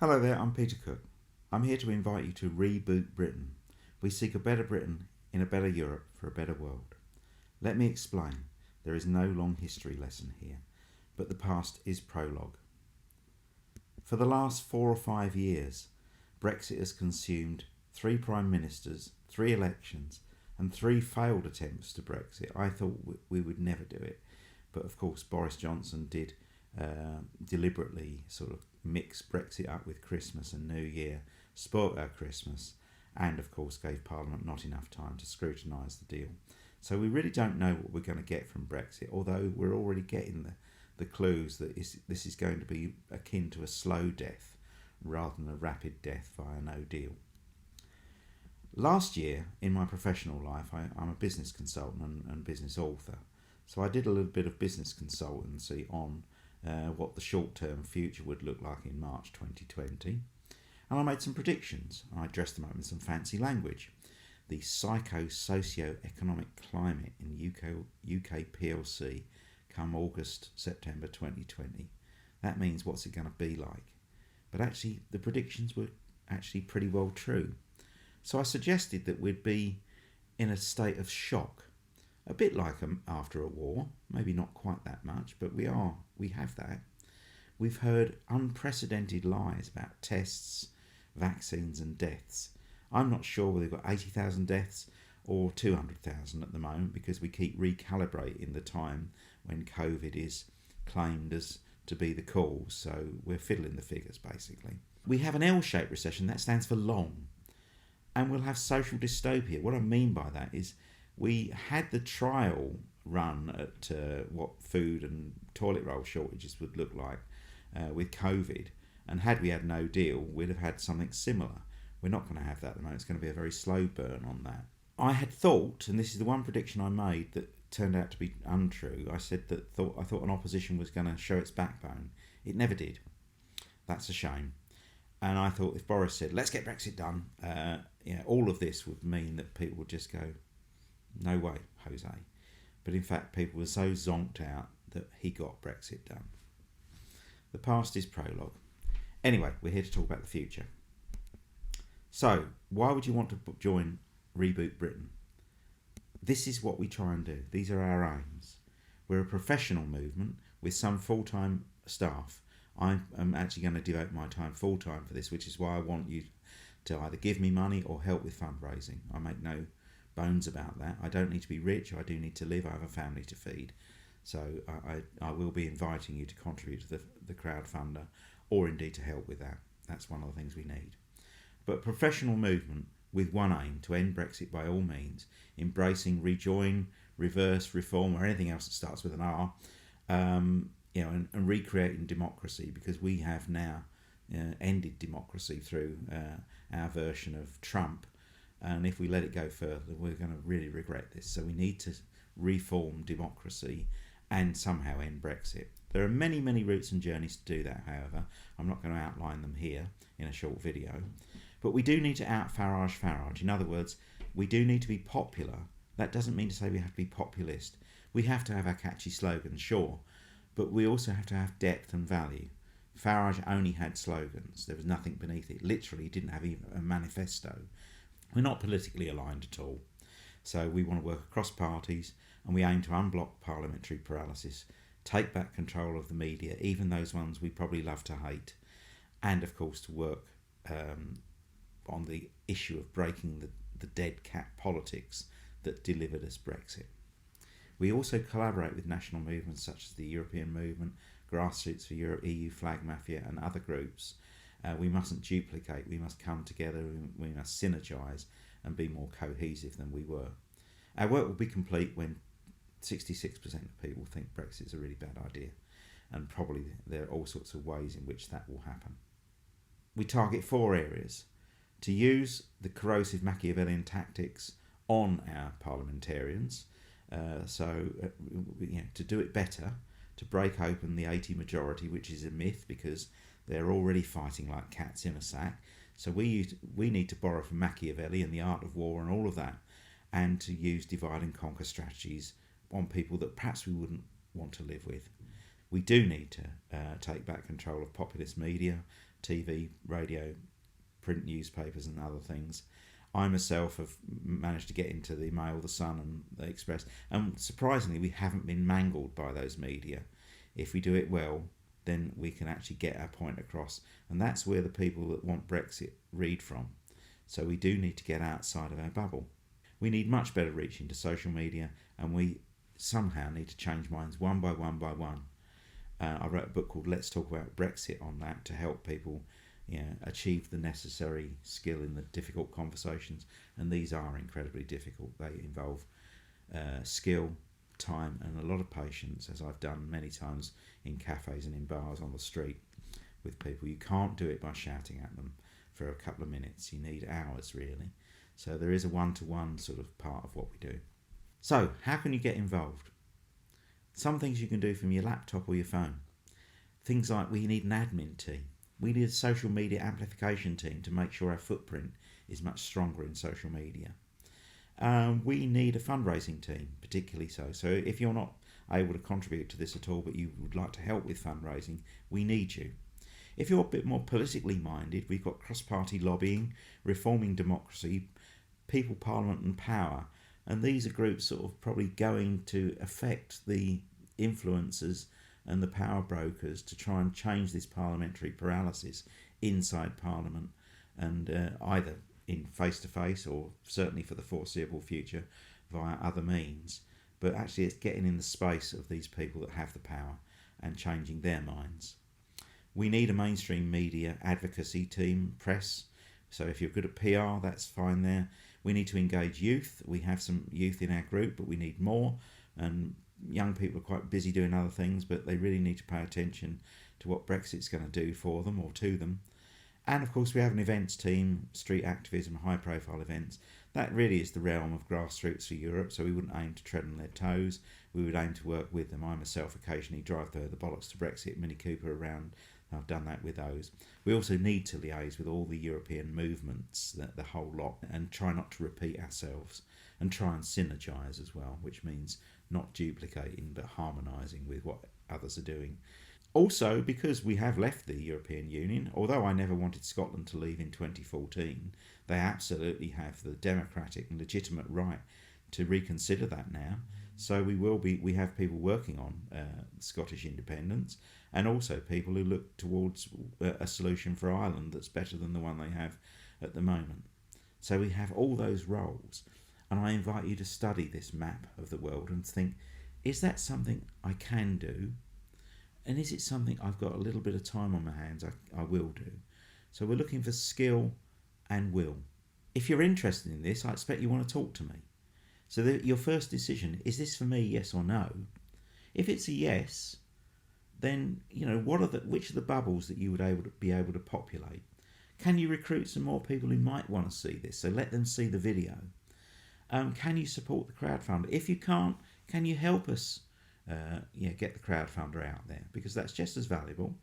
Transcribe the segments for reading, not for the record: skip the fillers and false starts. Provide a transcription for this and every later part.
Hello there, I'm Peter Cook. I'm here to invite you to Reboot Britain. We seek a better Britain in a better Europe for a better world. Let me explain. There is no long history lesson here, but the past is prologue. For the last 4 or 5 years, Brexit has consumed 3 prime ministers, 3 elections, and 3 failed attempts to Brexit. I thought we would never do it, but of course Boris Johnson did deliberately sort of mix Brexit up with Christmas and New Year, spoilt our Christmas, and of course gave Parliament not enough time to scrutinise the deal. So we really don't know what we're going to get from Brexit, although we're already getting the clues that this is going to be akin to a slow death rather than a rapid death via no deal. Last year, in my professional life, I'm a business consultant and business author. So I did a little bit of business consultancy on what the short-term future would look like in March 2020. And I made some predictions. I dressed them up in some fancy language. The psycho-socio-economic climate in UK PLC come August, September 2020. That means what's it going to be like? But actually, the predictions were actually pretty well true. So I suggested that we'd be in a state of shock, a bit like after a war, maybe not quite that much, but we have that. We've heard unprecedented lies about tests, vaccines and deaths. I'm not sure whether we've got 80,000 deaths or 200,000 at the moment, because we keep recalibrating the time when COVID is claimed as to be the cause, so we're fiddling the figures basically. We have an L-shaped recession, that stands for long, and we'll have social dystopia. What I mean by that is we had the trial run at what food and toilet roll shortages would look like with COVID, and had we had no deal, we'd have had something similar. We're not going to have that at the moment. It's going to be a very slow burn on that. I had thought, and this is the one prediction I made that turned out to be untrue. I said that I thought an opposition was going to show its backbone. It never did. That's a shame. And I thought if Boris said, let's get Brexit done, all of this would mean that people would just go, no way, Jose. But in fact, people were so zonked out that he got Brexit done. The past is prologue. Anyway, we're here to talk about the future. So, why would you want to join Reboot Britain? This is what we try and do. These are our aims. We're a professional movement with some full-time staff. I'm actually going to devote my time full-time for this, which is why I want you to either give me money or help with fundraising. I make no bones about that. I don't need to be rich. I do need to live. I have a family to feed. So I will be inviting you to contribute to the crowdfunder, or indeed to help with that. That's one of the things we need. But professional movement with one aim: to end Brexit by all means, embracing rejoin, reverse, reform, or anything else that starts with an R, and recreating democracy, because we have now ended democracy through our version of Trump. And if we let it go further, we're going to really regret this. So we need to reform democracy and somehow end Brexit. There are many, many routes and journeys to do that, however. I'm not going to outline them here in a short video. But we do need to out-Farage. In other words, we do need to be popular. That doesn't mean to say we have to be populist. We have to have our catchy slogans, sure, but we also have to have depth and value. Farage only had slogans. There was nothing beneath it. Literally, he didn't have even a manifesto. We're not politically aligned at all. So we want to work across parties, and we aim to unblock parliamentary paralysis, take back control of the media, even those ones we probably love to hate, and of course to work on the issue of breaking the dead cat politics that delivered us Brexit. We also collaborate with national movements such as the European Movement, Grassroots for Europe, EU Flag Mafia and other groups. We mustn't duplicate, we must come together, we must synergise and be more cohesive than we were. Our work will be complete when 66% of people think Brexit is a really bad idea, and probably there are all sorts of ways in which that will happen. We target 4 areas: to use the corrosive Machiavellian tactics on our parliamentarians, to do it better, to break open the 80 majority, which is a myth because they're already fighting like cats in a sack. So we need to borrow from Machiavelli and the art of war and all of that, and to use divide and conquer strategies on people that perhaps we wouldn't want to live with. We do need to take back control of populist media, TV, radio, print newspapers and other things. I myself have managed to get into the Mail, the Sun and the Express, and surprisingly we haven't been mangled by those media. If we do it well, then we can actually get our point across, and that's where the people that want Brexit read from. So we do need to get outside of our bubble. We need much better reach into social media, and we somehow need to change minds one by one by one. I wrote a book called Let's Talk About Brexit on that to help people achieve the necessary skill in the difficult conversations, and these are incredibly difficult. They involve skill, time and a lot of patience, as I've done many times in cafes and in bars on the street with people. You can't do it by shouting at them for a couple of minutes. You need hours really. So there is a one-to-one sort of part of what we do. So how can you get involved? Some things you can do from your laptop or your phone. Things like we need an admin team. We need a social media amplification team to make sure our footprint is much stronger in social media. We need a fundraising team, particularly so. So if you're not able to contribute to this at all, but you would like to help with fundraising, we need you. If you're a bit more politically minded, we've got cross-party lobbying, reforming democracy, people, parliament and power. And these are groups sort of probably going to affect the influencers and the power brokers to try and change this parliamentary paralysis inside Parliament, and either in face-to-face or certainly for the foreseeable future via other means. But actually it's getting in the space of these people that have the power and changing their minds. We need a mainstream media advocacy team, press. So if you're good at PR, that's fine there. We need to engage youth. We have some youth in our group, but we need more. And young people are quite busy doing other things, but they really need to pay attention to what Brexit's going to do for them or to them. And of course we have an events team, street activism, high profile events. That really is the realm of grassroots for Europe, so we wouldn't aim to tread on their toes. We would aim to work with them. I myself occasionally drive the Bollocks to Brexit Mini Cooper around. I've done that with those. We also need to liaise with all the European movements, the whole lot, and try not to repeat ourselves, and try and synergise as well, which means not duplicating but harmonising with what others are doing. Also, because we have left the European Union, although I never wanted Scotland to leave in 2014, they absolutely have the democratic and legitimate right to reconsider that now. So we have people working on Scottish independence, and also people who look towards a solution for Ireland that's better than the one they have at the moment. So we have all those roles, and I invite you to study this map of the world and think, is that something I can do? And is it something I've got a little bit of time on my hands I will do? So we're looking for skill and will. If you're interested in this, I expect you want to talk to me. So your first decision, is this for me, yes or no? If it's a yes, then which are the bubbles that you would be able to populate? Can you recruit some more people who might want to see this? So let them see the video. Can you support the crowdfunder? If you can't, can you help us get the crowdfunder out there? Because that's just as valuable.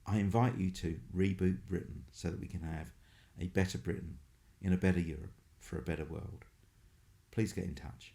I invite you to reboot Britain so that we can have a better Britain in a better Europe for a better world. Please get in touch.